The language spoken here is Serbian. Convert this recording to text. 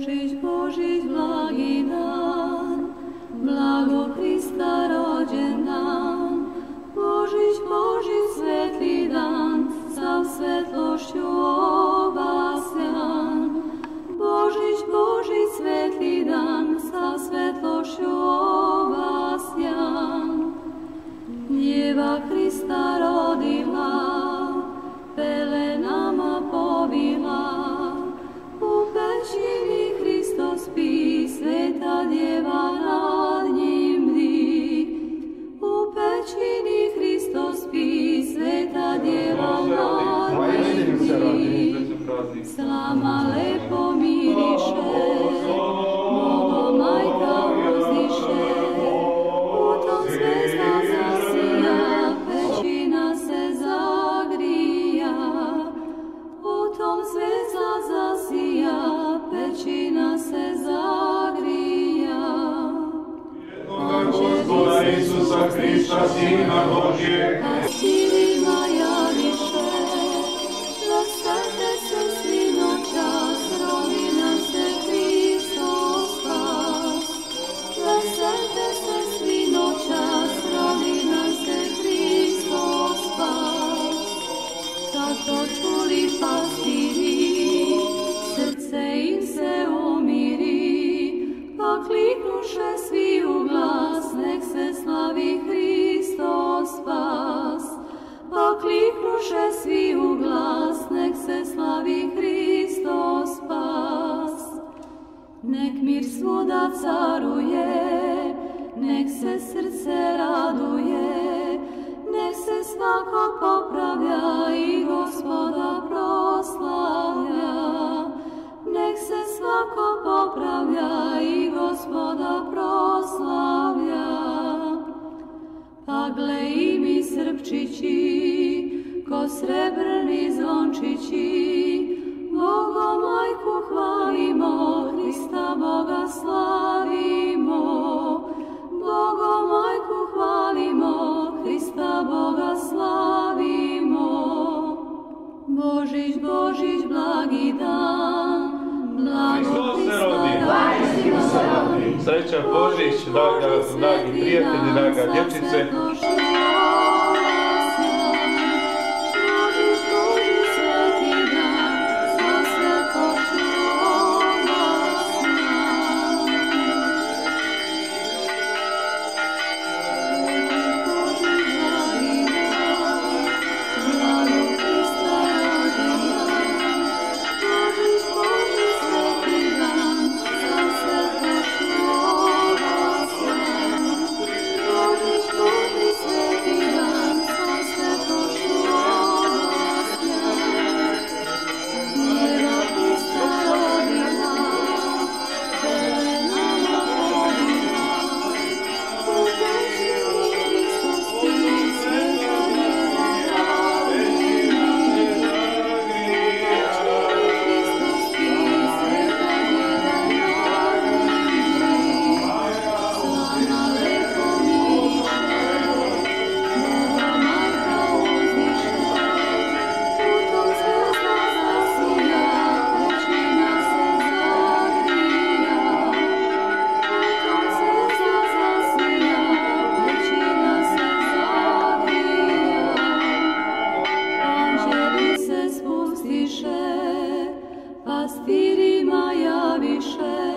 Božić, Božić, blagi dan, blago Hrista rođen dan. Božić, Božić, svetli dan, sav svetlošću obasjan. Božić, Božić, svetli dan, sav svetlošću obasjan. Djeva Hrista rodila, pelenama povila, u pećini Hristos spi, sveta djeva nad njim bdi. U pećini Hristos spi, sveta djeva nad njim bdi. Slama lepo miriše, Bogo majka uzdiše, u tom zvezda zasija, pećina se zagrija. U tom zvezda zasija, pećina se zagrija. Gospoda Isusa Hrista, Sina Božijeg, pastirima javiše, rasvete se svi noćas, rodi nam se Hristos spas. Rasvete se svi noćas, rodi nam se Hristos spas. Kad to čuli pastiri, srce im se umiri, pa kliknuše svi u glas, nek se slavi Hristos spas. Pa kliknuše svi u glas, nek se slavi Hristos spas. Nek mir svuda caruje, nek se srce raduje, nek se svako popravlja i Gospoda proslavlja. Nek se svako popravlja i Gospoda proslavlja. Pa gle i mi srpčići, ko srebrni zvončići, Bogo majku hvalimo, Hrista Boga slavimo. Bogo majku hvalimo, Hrista Boga slavimo. Božić, Božić, blagi dan, blago Hrista rođen dan. Srećan Božić, dragi prijatelji, draga dječice. Pastirima javiše,